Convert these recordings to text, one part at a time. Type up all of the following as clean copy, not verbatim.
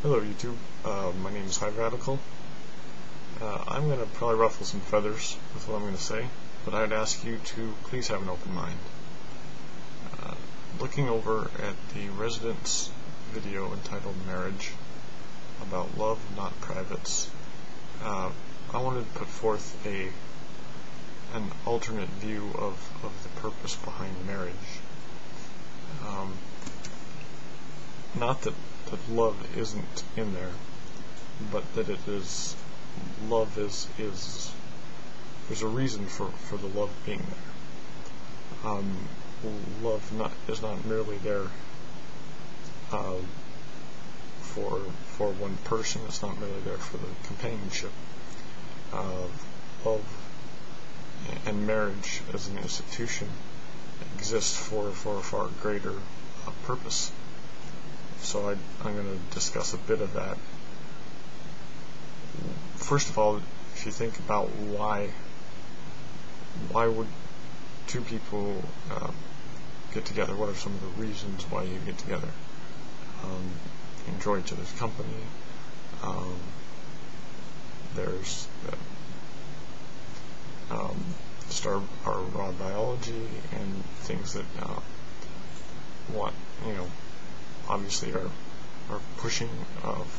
Hello YouTube, my name is High Radical. I'm going to probably ruffle some feathers with what I'm going to say, but I'd ask you to please have an open mind. Looking over at the Resident's video entitled Marriage, about love, not privates, I wanted to put forth an alternate view of the purpose behind marriage. Not that love isn't in there, but that love is there's a reason for the love being there. Love is not merely there for one person. It's not merely there for the companionship. Love and marriage as an institution exists for a far greater purpose. So I'm going to discuss a bit of that. First of all, if you think about why would two people get together, what are some of the reasons why you get together? Enjoy each other's company. There's just our raw biology and things that obviously are pushing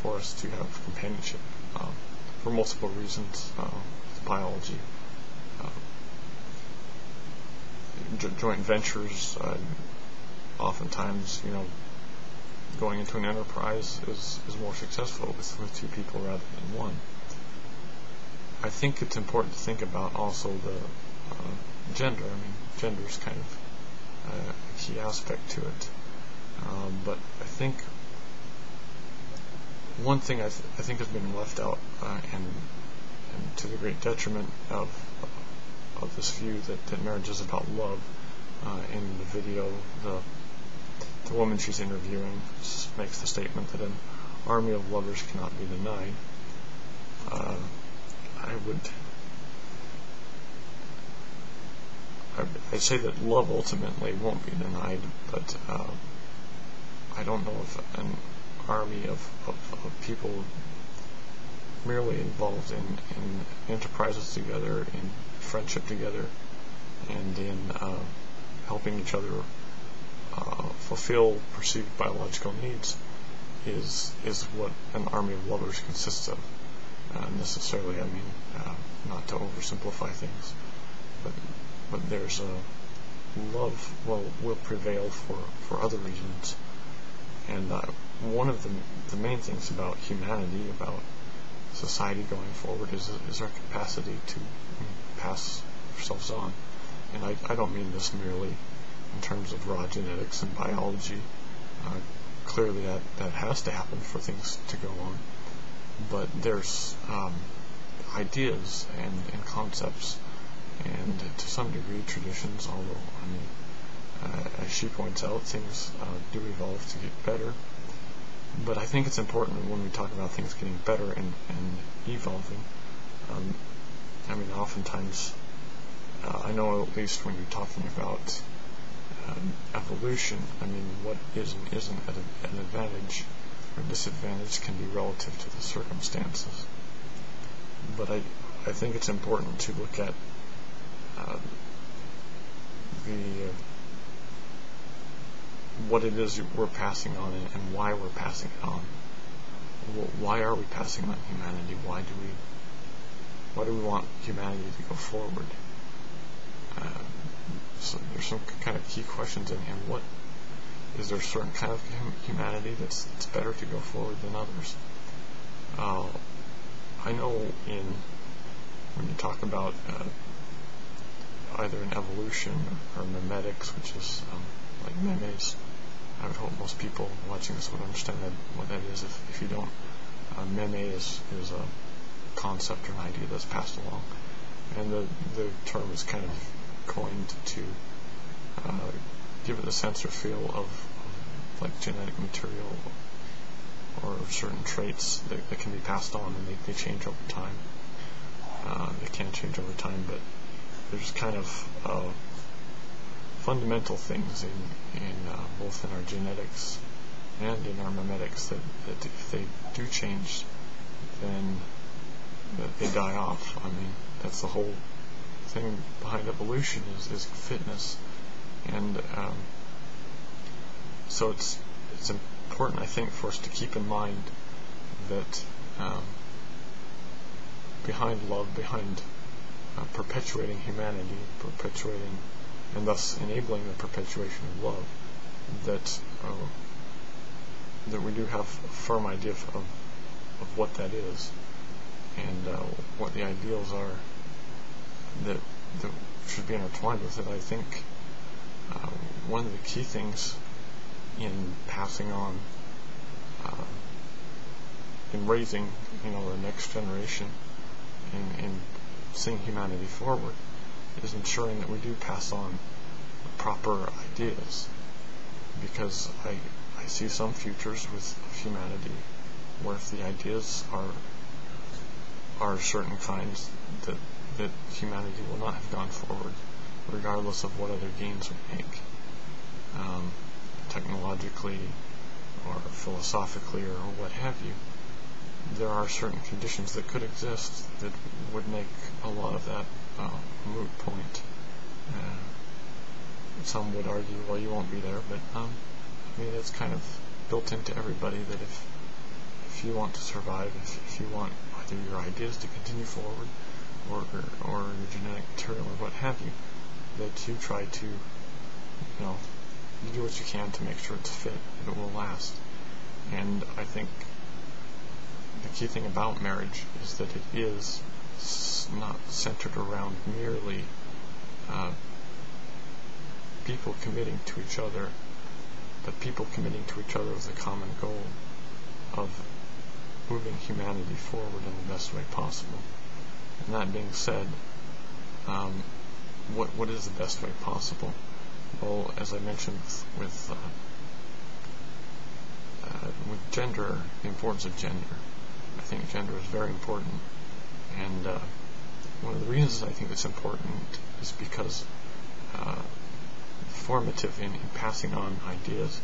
for us to have companionship for multiple reasons. Biology, joint ventures, oftentimes going into an enterprise is more successful with two people rather than one. I think it's important to think about also the gender. I mean, gender is kind of a key aspect to it. But I think one thing I think has been left out, and to the great detriment of this view that marriage is about love. In the video, the woman she's interviewing makes the statement that an army of lovers cannot be denied. I'd say that love ultimately won't be denied, but I don't know if an army of people merely involved in enterprises together, in friendship together, and in helping each other fulfill perceived biological needs is what an army of lovers consists of. Necessarily, I mean, not to oversimplify things, but there's love will prevail for other reasons. And one of the main things about humanity, about society going forward, is our capacity to pass ourselves on. And I don't mean this merely in terms of raw genetics and biology. Clearly that has to happen for things to go on. But there's ideas and concepts, and to some degree traditions, although, I mean, as she points out, things do evolve to get better. But I think it's important when we talk about things getting better and evolving. I mean, oftentimes, I know at least when you're talking about evolution, I mean, what is and isn't an advantage or disadvantage can be relative to the circumstances. But I think it's important to look at what it is we're passing on and why we're passing it on. Why are we passing on humanity? Why do we want humanity to go forward? So there's some kind of key questions in what is there a certain kind of humanity that's better to go forward than others? I know when you talk about either an evolution or mimetics, which is like memes, I would hope most people watching this would understand what that is. If you don't, meme is a concept or an idea that's passed along, and the term is kind of coined to give it a sense or feel of like genetic material or certain traits that can be passed on, and they change over time. They can change over time, but there's kind of fundamental things in both in our genetics and in our mimetics that if they do change, then that they die off. I mean, that's the whole thing behind evolution is fitness, and so it's important, I think, for us to keep in mind that behind love, behind perpetuating humanity, perpetuating and thus enabling the perpetuation of love, that we do have a firm idea of what that is, and what the ideals are that should be intertwined with it. I think one of the key things in passing on, in raising, the next generation, in seeing humanity forward, is ensuring that we do pass on proper ideas, because I see some futures with humanity where if the ideas are certain kinds, that humanity will not have gone forward, regardless of what other gains we make, technologically or philosophically or what have you. There are certain conditions that could exist that would make a lot of that moot point. Some would argue, well, you won't be there, but it's kind of built into everybody that if you want to survive, if you want either your ideas to continue forward or your genetic material or what have you, that you try to, you do what you can to make sure it's fit and it will last. And I think the key thing about marriage is that it is not centered around merely people committing to each other, but people committing to each other with a common goal of moving humanity forward in the best way possible. And that being said, what is the best way possible? Well, as I mentioned with gender, the importance of gender, I think gender is very important, and one of the reasons I think it's important is because formative in passing on ideas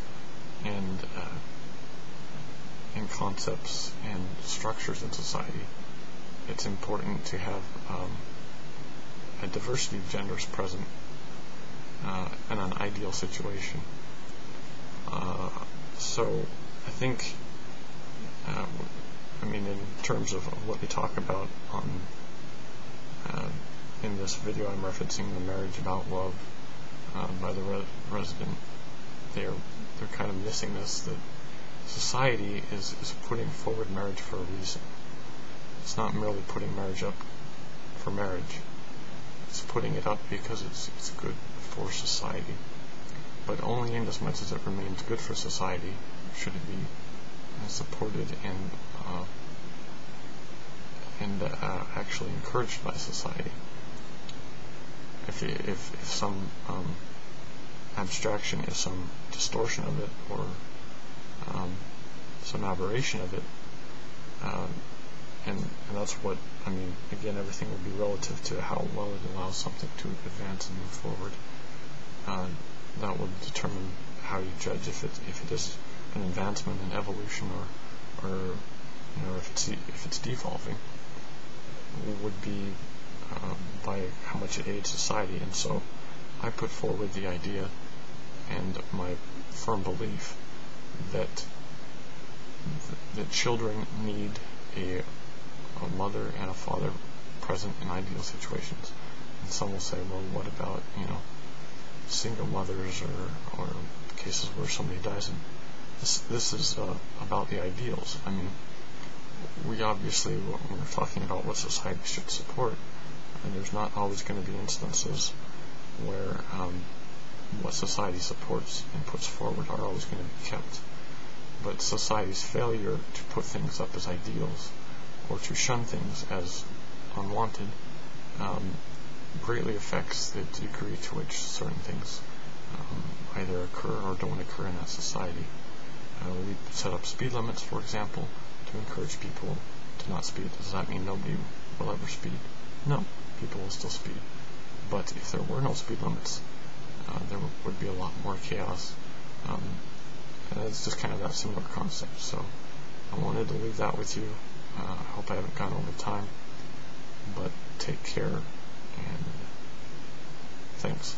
and concepts and structures in society, it's important to have a diversity of genders present in an ideal situation. So I think, in terms of what they talk about in this video, I'm referencing the Marriage About Love by the resident. They're kind of missing this, that society is putting forward marriage for a reason. It's not merely putting marriage up for marriage. It's putting it up because it's good for society. But only in as much as it remains good for society should it be supported and actually encouraged by society. If some abstraction, if some distortion of it, or some aberration of it, and that's what, again, everything will be relative to how well it allows something to advance and move forward. That will determine how you judge if it is an advancement in evolution or if it's devolving, would be by how much it aids society. And so I put forward the idea and my firm belief that children need a mother and a father present in ideal situations. And some will say, well, what about single mothers or cases where somebody dies? And this is about the ideals. We obviously, when we're talking about what society should support, and there's not always going to be instances where what society supports and puts forward are always going to be kept. But society's failure to put things up as ideals or to shun things as unwanted greatly affects the degree to which certain things either occur or don't occur in that society. We set up speed limits, for example, to encourage people to not speed. Does that mean nobody will ever speed? No, people will still speed. But if there were no speed limits, there would be a lot more chaos and it's just kind of that similar concept. So I wanted to leave that with you. I hope I haven't gone over time, but take care, and thanks.